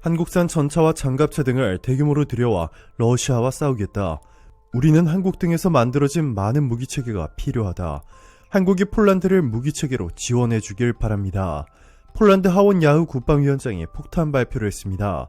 한국산 전차와 장갑차 등을 대규모로 들여와 러시아와 싸우겠다. 우리는 한국 등에서 만들어진 많은 무기체계가 필요하다. 한국이 폴란드를 무기체계로 지원해 주길 바랍니다. 폴란드 하원 야후 국방위원장이 폭탄 발표를 했습니다.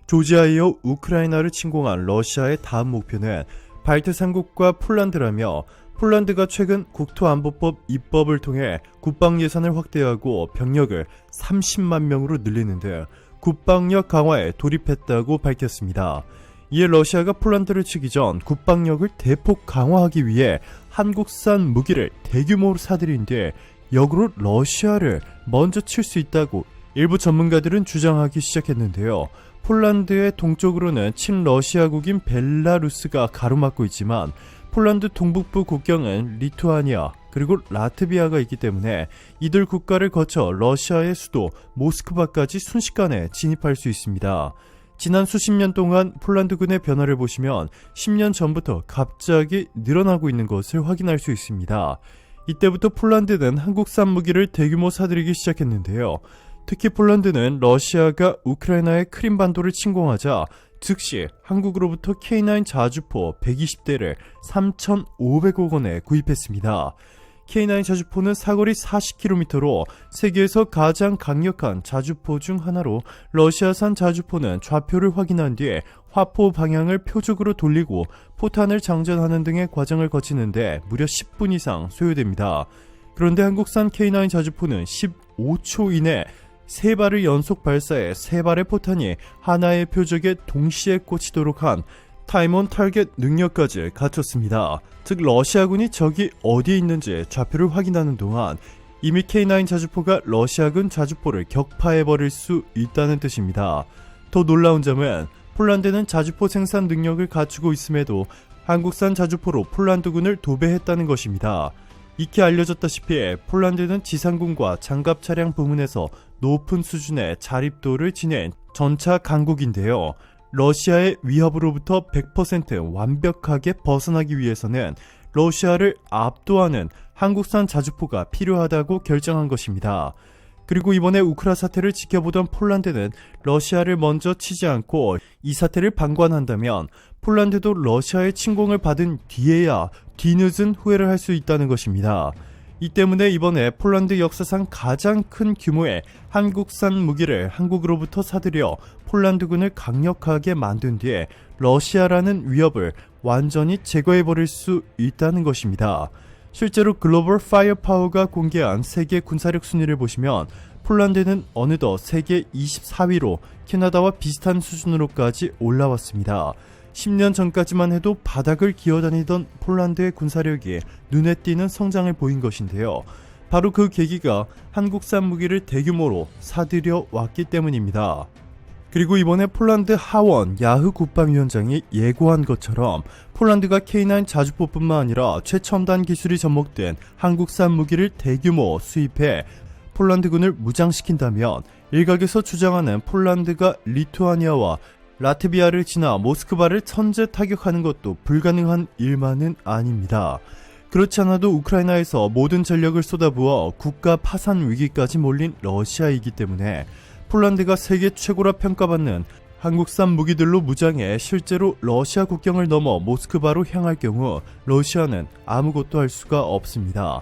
조지아에 이어 우크라이나를 침공한 러시아의 다음 목표는 발트 3국과 폴란드라며, 폴란드가 최근 국토안보법 입법을 통해 국방 예산을 확대하고 병력을 30만 명으로 늘리는 등 국방력 강화에 돌입했다고 밝혔습니다. 이에 러시아가 폴란드를 치기 전 국방력을 대폭 강화하기 위해 한국산 무기를 대규모로 사들인 뒤 역으로 러시아를 먼저 칠 수 있다고 일부 전문가들은 주장하기 시작했는데요. 폴란드의 동쪽으로는 친러시아국인 벨라루스가 가로막고 있지만 폴란드 동북부 국경은 리투아니아 그리고 라트비아가 있기 때문에 이들 국가를 거쳐 러시아의 수도 모스크바까지 순식간에 진입할 수 있습니다. 지난 수십 년 동안 폴란드군의 변화를 보시면 10년 전부터 갑자기 늘어나고 있는 것을 확인할 수 있습니다. 이때부터 폴란드는 한국산 무기를 대규모 사들이기 시작했는데요. 특히 폴란드는 러시아가 우크라이나의 크림반도를 침공하자 즉시 한국으로부터 K9 자주포 120대를 3,500억 원에 구입했습니다. K9 자주포는 사거리 40km로 세계에서 가장 강력한 자주포 중 하나로, 러시아산 자주포는 좌표를 확인한 뒤에 화포 방향을 표적으로 돌리고 포탄을 장전하는 등의 과정을 거치는데 무려 10분 이상 소요됩니다. 그런데 한국산 K9 자주포는 15초 이내 3발을 연속 발사해 3발의 포탄이 하나의 표적에 동시에 꽂히도록 한 타임 온 타겟 능력까지 갖췄습니다. 즉 러시아군이 적이 어디에 있는지 좌표를 확인하는 동안 이미 K9 자주포가 러시아군 자주포를 격파해버릴 수 있다는 뜻입니다. 더 놀라운 점은 폴란드는 자주포 생산 능력을 갖추고 있음에도 한국산 자주포로 폴란드군을 도배했다는 것입니다. 익히 알려졌다시피 폴란드는 지상군과 장갑 차량 부문에서 높은 수준의 자립도를 지닌 전차 강국인데요. 러시아의 위협으로부터 100% 완벽하게 벗어나기 위해서는 러시아를 압도하는 한국산 자주포가 필요하다고 결정한 것입니다. 그리고 이번에 우크라 사태를 지켜보던 폴란드는 러시아를 먼저 치지 않고 이 사태를 방관한다면 폴란드도 러시아의 침공을 받은 뒤에야 뒤늦은 후회를 할 수 있다는 것입니다. 이 때문에 이번에 폴란드 역사상 가장 큰 규모의 한국산 무기를 한국으로부터 사들여 폴란드군을 강력하게 만든 뒤에 러시아라는 위협을 완전히 제거해버릴 수 있다는 것입니다. 실제로 글로벌 파이어파워가 공개한 세계 군사력 순위를 보시면 폴란드는 어느덧 세계 24위로 캐나다와 비슷한 수준으로까지 올라왔습니다. 10년 전까지만 해도 바닥을 기어다니던 폴란드의 군사력이 눈에 띄는 성장을 보인 것인데요. 바로 그 계기가 한국산 무기를 대규모로 사들여 왔기 때문입니다. 그리고 이번에 폴란드 하원 야후 국방위원장이 예고한 것처럼 폴란드가 K9 자주포뿐만 아니라 최첨단 기술이 접목된 한국산 무기를 대규모 수입해 폴란드군을 무장시킨다면 일각에서 주장하는 폴란드가 리투아니아와 라트비아를 지나 모스크바를 선제 타격하는 것도 불가능한 일만은 아닙니다. 그렇지 않아도 우크라이나에서 모든 전력을 쏟아부어 국가 파산 위기까지 몰린 러시아이기 때문에 폴란드가 세계 최고라 평가받는 한국산 무기들로 무장해 실제로 러시아 국경을 넘어 모스크바로 향할 경우 러시아는 아무것도 할 수가 없습니다.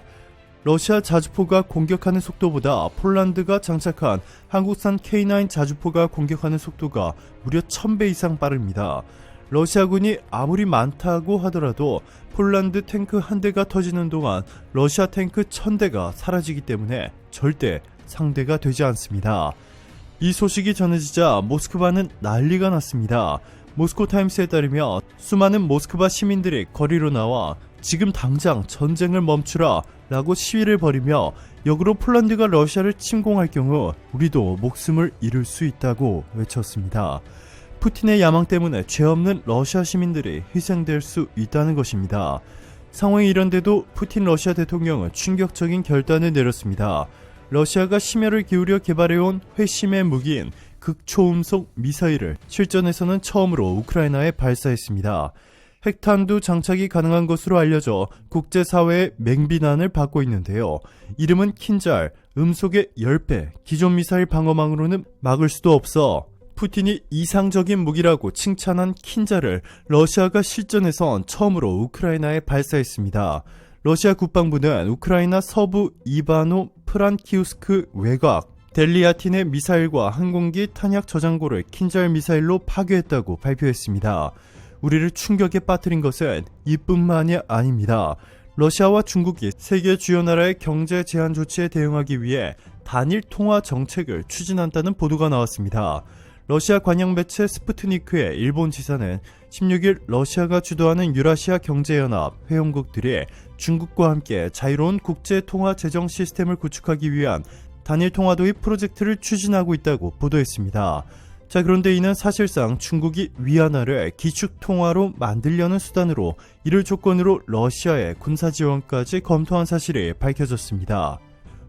러시아 자주포가 공격하는 속도보다 폴란드가 장착한 한국산 K9 자주포가 공격하는 속도가 무려 1000배 이상 빠릅니다. 러시아군이 아무리 많다고 하더라도 폴란드 탱크 한 대가 터지는 동안 러시아 탱크 1000대가 사라지기 때문에 절대 상대가 되지 않습니다. 이 소식이 전해지자 모스크바는 난리가 났습니다. 모스코 타임스에 따르면 수많은 모스크바 시민들이 거리로 나와 지금 당장 전쟁을 멈추라 라고 시위를 벌이며 역으로 폴란드가 러시아를 침공할 경우 우리도 목숨을 잃을 수 있다고 외쳤습니다. 푸틴의 야망 때문에 죄 없는 러시아 시민들이 희생될 수 있다는 것입니다. 상황이 이런데도 푸틴 러시아 대통령은 충격적인 결단을 내렸습니다. 러시아가 심혈을 기울여 개발해온 회심의 무기인 극초음속 미사일을 실전에서는 처음으로 우크라이나에 발사했습니다. 핵탄두 장착이 가능한 것으로 알려져 국제사회의 맹비난을 받고 있는데요. 이름은 킨잘, 음속의 10배, 기존 미사일 방어망으로는 막을 수도 없어 푸틴이 이상적인 무기라고 칭찬한 킨자를 러시아가 실전에선 처음으로 우크라이나에 발사했습니다. 러시아 국방부는 우크라이나 서부 이바노 프란키우스크 외곽 델리아틴의 미사일과 항공기 탄약 저장고를 킨잘 미사일로 파괴했다고 발표했습니다. 우리를 충격에 빠뜨린 것은 이뿐만이 아닙니다. 러시아와 중국이 세계 주요 나라의 경제 제한 조치에 대응하기 위해 단일 통화 정책을 추진한다는 보도가 나왔습니다. 러시아 관영 매체 스푸트니크의 일본 지사는 16일 러시아가 주도하는 유라시아 경제연합 회원국들이 중국과 함께 자유로운 국제 통화 재정 시스템을 구축하기 위한 단일 통화 도입 프로젝트를 추진하고 있다고 보도했습니다. 자, 그런데 이는 사실상 중국이 위안화를 기축 통화로 만들려는 수단으로 이를 조건으로 러시아의 군사 지원까지 검토한 사실이 밝혀졌습니다.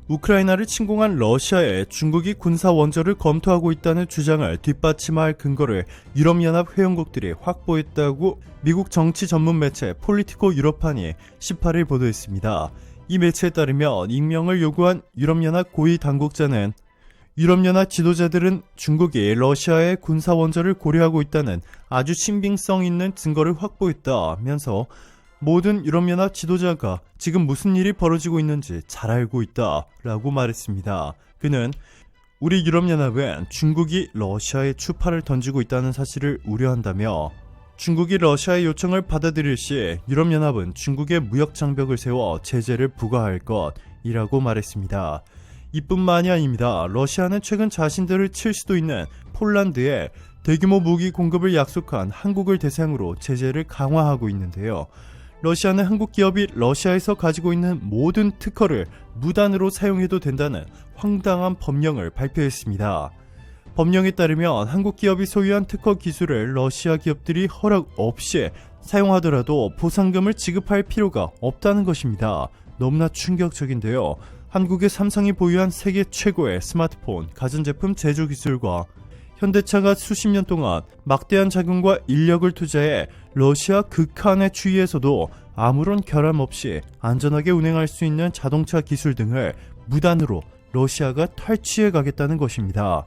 우크라이나를 침공한 러시아에 중국이 군사 원조를 검토하고 있다는 주장을 뒷받침할 근거를 유럽연합 회원국들이 확보했다고 미국 정치 전문 매체 폴리티코 유럽판이 18일 보도했습니다. 이 매체에 따르면 익명을 요구한 유럽연합 고위 당국자는 유럽연합 지도자들은 중국이 러시아의 군사 원조를 고려하고 있다는 아주 신빙성 있는 증거를 확보했다면서 모든 유럽연합 지도자가 지금 무슨 일이 벌어지고 있는지 잘 알고 있다라고 말했습니다. 그는 우리 유럽연합은 중국이 러시아에 추파를 던지고 있다는 사실을 우려한다며 중국이 러시아의 요청을 받아들일 시 유럽연합은 중국의 무역 장벽을 세워 제재를 부과할 것이라고 말했습니다. 이뿐만이 아닙니다. 러시아는 최근 자신들을 칠 수도 있는 폴란드에 대규모 무기 공급을 약속한 한국을 대상으로 제재를 강화하고 있는데요. 러시아는 한국 기업이 러시아에서 가지고 있는 모든 특허를 무단으로 사용해도 된다는 황당한 법령을 발표했습니다. 법령에 따르면 한국 기업이 소유한 특허 기술을 러시아 기업들이 허락 없이 사용하더라도 보상금을 지급할 필요가 없다는 것입니다. 너무나 충격적인데요. 한국의 삼성이 보유한 세계 최고의 스마트폰, 가전제품 제조 기술과 현대차가 수십 년 동안 막대한 자금과 인력을 투자해 러시아 극한의 추위에서도 아무런 결함 없이 안전하게 운행할 수 있는 자동차 기술 등을 무단으로 러시아가 탈취해 가겠다는 것입니다.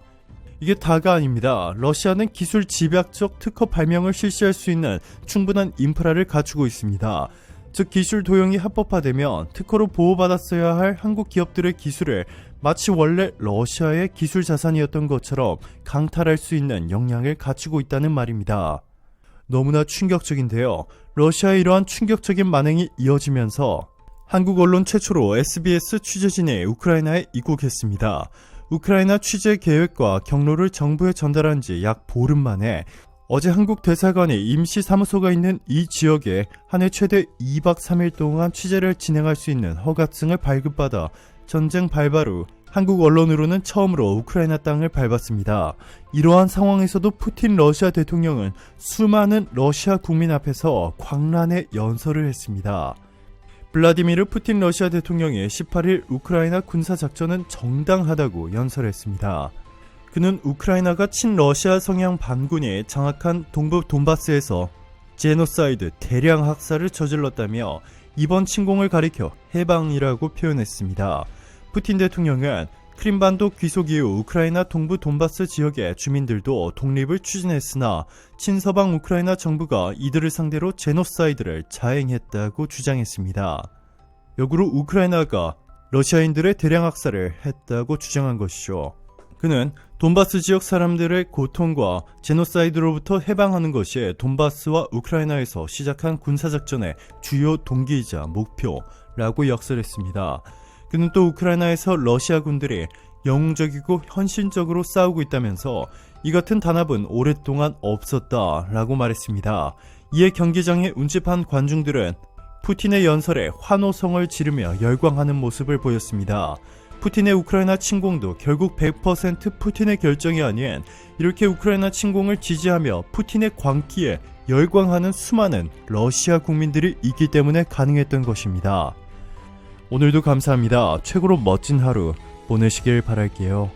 이게 다가 아닙니다. 러시아는 기술 집약적 특허 발명을 실시할 수 있는 충분한 인프라를 갖추고 있습니다. 즉 기술 도용이 합법화되면 특허로 보호받았어야 할 한국 기업들의 기술을 마치 원래 러시아의 기술 자산이었던 것처럼 강탈할 수 있는 역량을 갖추고 있다는 말입니다. 너무나 충격적인데요. 러시아의 이러한 충격적인 만행이 이어지면서 한국 언론 최초로 SBS 취재진이 우크라이나에 입국했습니다. 우크라이나 취재 계획과 경로를 정부에 전달한 지 약 보름 만에 어제 한국 대사관의 임시 사무소가 있는 이 지역에 한 해 최대 2박 3일 동안 취재를 진행할 수 있는 허가증을 발급받아 전쟁 발발 후 한국 언론으로는 처음으로 우크라이나 땅을 밟았습니다. 이러한 상황에서도 푸틴 러시아 대통령은 수많은 러시아 국민 앞에서 광란의 연설을 했습니다. 블라디미르 푸틴 러시아 대통령이 18일 우크라이나 군사작전은 정당하다고 연설했습니다. 그는 우크라이나가 친러시아 성향 반군이 장악한 동부 돈바스에서 제노사이드 대량 학살을 저질렀다며 이번 침공을 가리켜 해방이라고 표현했습니다. 푸틴 대통령은 크림반도 귀속 이후 우크라이나 동부 돈바스 지역의 주민들도 독립을 추진했으나 친서방 우크라이나 정부가 이들을 상대로 제노사이드를 자행했다고 주장했습니다. 역으로 우크라이나가 러시아인들의 대량 학살을 했다고 주장한 것이죠. 그는 돈바스 지역 사람들의 고통과 제노사이드로부터 해방하는 것이 돈바스와 우크라이나에서 시작한 군사작전의 주요 동기이자 목표라고 역설했습니다. 그는 또 우크라이나에서 러시아 군들이 영웅적이고 헌신적으로 싸우고 있다면서 이 같은 단합은 오랫동안 없었다라고 말했습니다. 이에 경기장에 운집한 관중들은 푸틴의 연설에 환호성을 지르며 열광하는 모습을 보였습니다. 푸틴의 우크라이나 침공도 결국 100% 푸틴의 결정이 아닌 이렇게 우크라이나 침공을 지지하며 푸틴의 광기에 열광하는 수많은 러시아 국민들이 있기 때문에 가능했던 것입니다. 오늘도 감사합니다. 최고로 멋진 하루 보내시길 바랄게요.